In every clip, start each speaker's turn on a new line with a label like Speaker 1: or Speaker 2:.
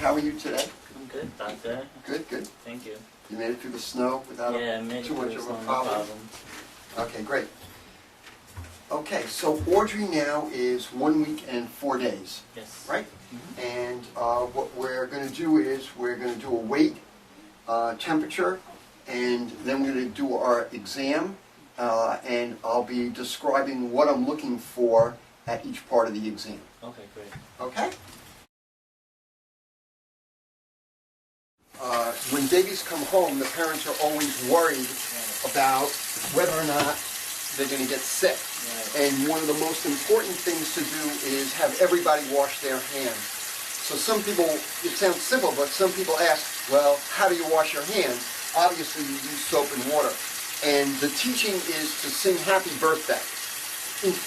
Speaker 1: how are you today?
Speaker 2: I'm good, doctor.
Speaker 1: Good, good.
Speaker 2: Thank you.
Speaker 1: You made it through the snow without too much of a problem? Okay, great. Okay, so Audrey now is 1 week and 4 days.
Speaker 2: Yes.
Speaker 1: Right?
Speaker 2: Mm-hmm.
Speaker 1: And what we're going to do is we're going to do a weight, temperature, and then we're going to do our exam, and I'll be describing what I'm looking for at each part of the exam.
Speaker 2: Okay, great.
Speaker 1: Okay? When babies come home, the parents are always worried about whether or not they're going to get sick.
Speaker 2: Right.
Speaker 1: And one of the most important things to do is have everybody wash their hands. So some people, it sounds simple, but some people ask, well, how do you wash your hands? Obviously you use soap and water. And the teaching is to sing happy birthday,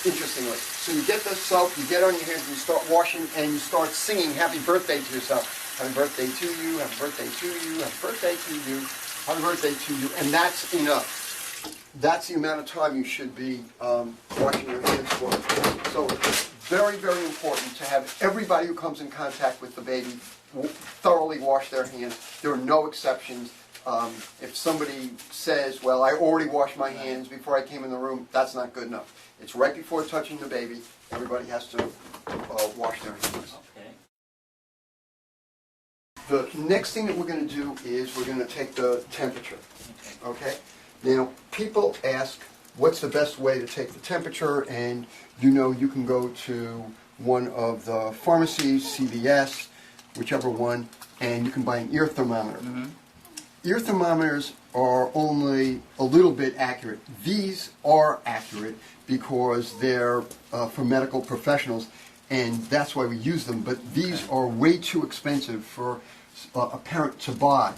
Speaker 1: interestingly. So you get the soap, you get on your hands, and you start washing, and you start singing happy birthday to yourself. Happy birthday to you, happy birthday to you, happy birthday to you, happy birthday to you, and that's enough. That's the amount of time you should be washing your hands for. So it's very, very important to have everybody who comes in contact with the baby thoroughly wash their hands. There are no exceptions. If somebody says, well, I already washed my hands before I came in the room, that's not good enough. It's right before touching the baby. Everybody has to wash their hands.
Speaker 2: Okay.
Speaker 1: The next thing that we're going to do is we're going to take the temperature. Okay? Now, people ask, what's the best way to take the temperature? And you know you can go to one of the pharmacies, CVS, whichever one, and you can buy an ear thermometer.
Speaker 2: Mm-hmm.
Speaker 1: Ear thermometers are only a little bit accurate. These are accurate because they're for medical professionals, and that's why we use them. But these are way too expensive for a parent to buy.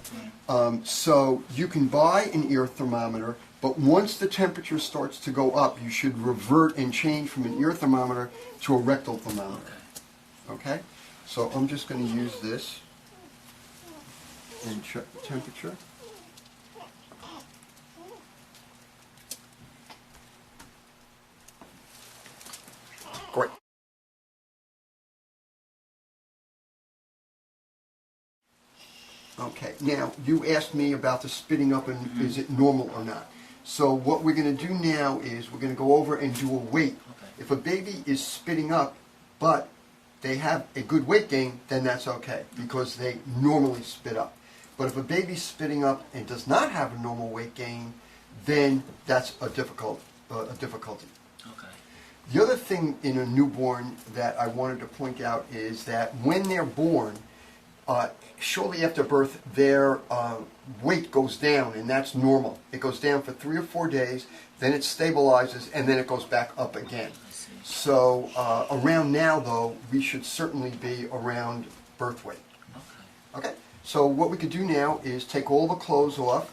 Speaker 1: So you can buy an ear thermometer, but once the temperature starts to go up, you should revert and change from an ear thermometer to a rectal thermometer. Okay? So I'm just going to use this and check the temperature. Great. Okay, now you asked me about the spitting up and is it normal or not. So what we're going to do now is we're going to go over and do a weight.
Speaker 2: Okay.
Speaker 1: If a baby is spitting up but they have a good weight gain, then that's okay because they normally spit up. But if a baby's spitting up and does not have a normal weight gain, then that's a difficulty.
Speaker 2: Okay.
Speaker 1: The other thing in a newborn that I wanted to point out is that when they're born, shortly after birth, their weight goes down, and that's normal. It goes down for 3 or 4 days, then it stabilizes, and then it goes back up again.
Speaker 2: I see.
Speaker 1: So around now, though, we should certainly be around birth weight.
Speaker 2: Okay.
Speaker 1: Okay? So what we could do now is take all the clothes off.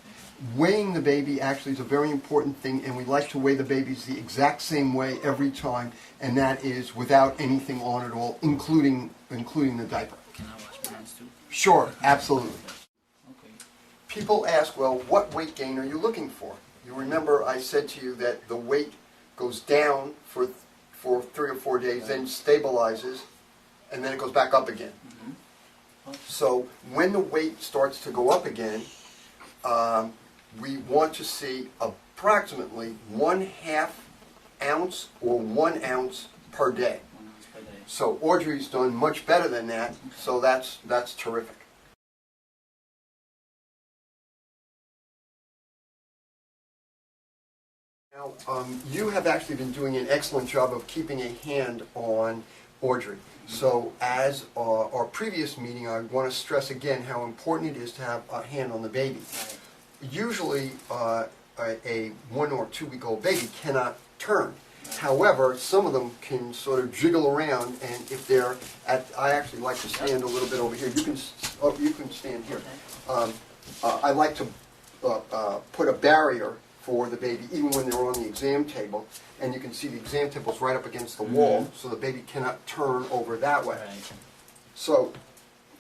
Speaker 1: Weighing the baby actually is a very important thing, and we like to weigh the babies the exact same way every time, and that is without anything on at all, including the diaper.
Speaker 2: Can I wash my hands too?
Speaker 1: Sure, absolutely.
Speaker 2: Okay.
Speaker 1: People ask, well, what weight gain are you looking for? You remember I said to you that the weight goes down for 3 or 4 days, then stabilizes, and then it goes back up again.
Speaker 2: Mm-hmm. Okay.
Speaker 1: So when the weight starts to go up again, we want to see approximately 1/2 ounce or 1 ounce per day.
Speaker 2: 1 ounce per day.
Speaker 1: So Audrey's done much better than that, so that's terrific. Now, you have actually been doing an excellent job of keeping a hand on Audrey. So as our previous meeting, I want to stress again how important it is to have a hand on the baby.
Speaker 2: Right.
Speaker 1: Usually a 1 or 2 week old baby cannot turn. However, some of them can sort of jiggle around, and if they're I actually like to stand a little bit over here. You can stand here. I like to put a barrier for the baby even when they're on the exam table, and you can see the exam table's right up against the wall, so the baby cannot turn over that way.
Speaker 2: Right.
Speaker 1: So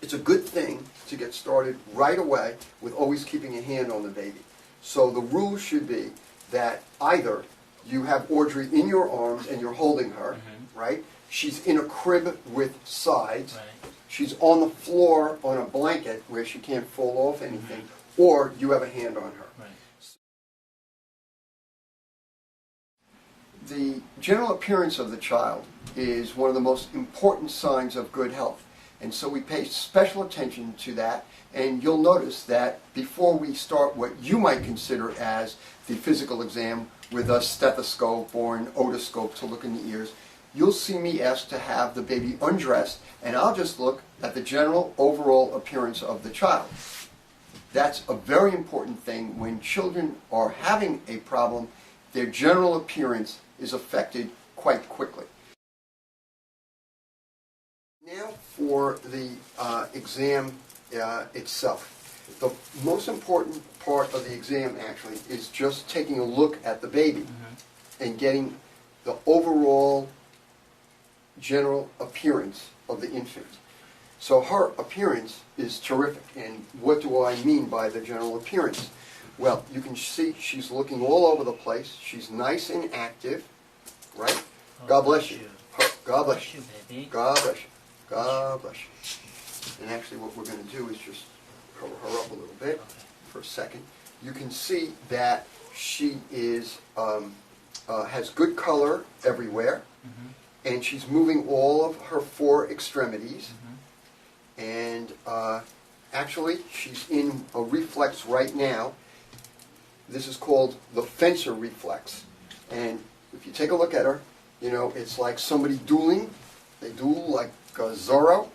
Speaker 1: it's a good thing to get started right away with always keeping a hand on the baby. So the rule should be that either you have Audrey in your arms and you're holding her, right? She's in a crib with sides.
Speaker 2: Right.
Speaker 1: she's on the floor on a blanket where she can't fall off anything, or you have a hand on her.
Speaker 2: Right.
Speaker 1: The general appearance of the child is one of the most important signs of good health. And so we pay special attention to that, and you'll notice that before we start what you might consider as the physical exam with a stethoscope or an otoscope to look in the ears, you'll see me ask to have the baby undressed, and I'll just look at the general overall appearance of the child. That's a very important thing. When children are having a problem, their general appearance is affected quite quickly. Now for the exam itself. The most important part of the exam actually is just taking a look at the baby and getting the overall general appearance of the infant. So her appearance is terrific. And what do I mean by the general appearance? Well, you can see she's looking all over the place. She's nice and active, right? God bless you. God bless you.
Speaker 2: Baby.
Speaker 1: God bless you. God bless you. And actually what we're going to do is just cover her up a little bit for a second. You can see that she is has good color everywhere, and she's moving all of her four extremities. And actually she's in a reflex right now. This is called the fencer reflex. And if you take a look at her, you know, it's like somebody dueling. They duel like Zorro.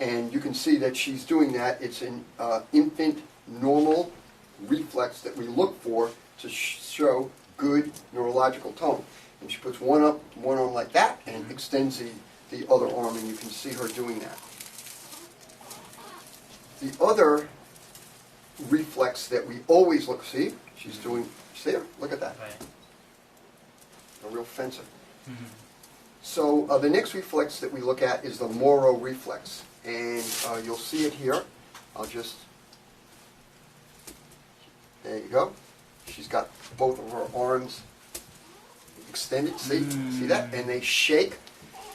Speaker 1: And you can see that she's doing that. It's an infant normal reflex that we look for to show good neurological tone. And she puts one up, one arm like that, and extends the other arm, and you can see her doing that. The other reflex that we always look, see, she's doing, see her? Look at that.
Speaker 2: Right.
Speaker 1: A real fencer. So the next reflex that we look at is the Moro reflex. And you'll see it here. I'll just, there you go. She's got both of her arms extended, see that? And they shake.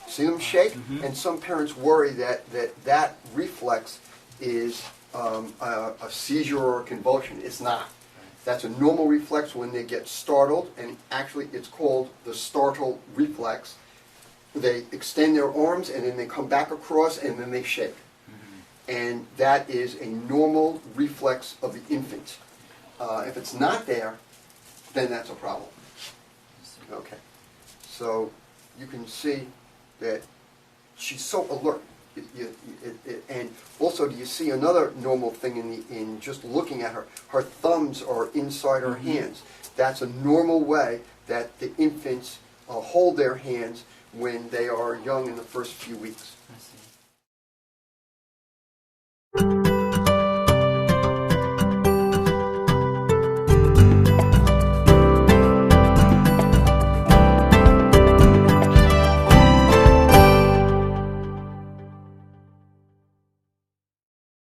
Speaker 1: See them shake? And some parents worry that reflex is a seizure or a convulsion. It's not. That's a normal reflex when they get startled, and actually it's called the startle reflex. They extend their arms and then they come back across and then they shake. And that is a normal reflex of the infant. If it's not there, then that's a problem. Okay. So you can see that she's so alert. And also, do you see another normal thing in just looking at her? Her thumbs are inside her hands. That's a normal way that the infants hold their hands when they are young in the first few weeks.
Speaker 2: I see.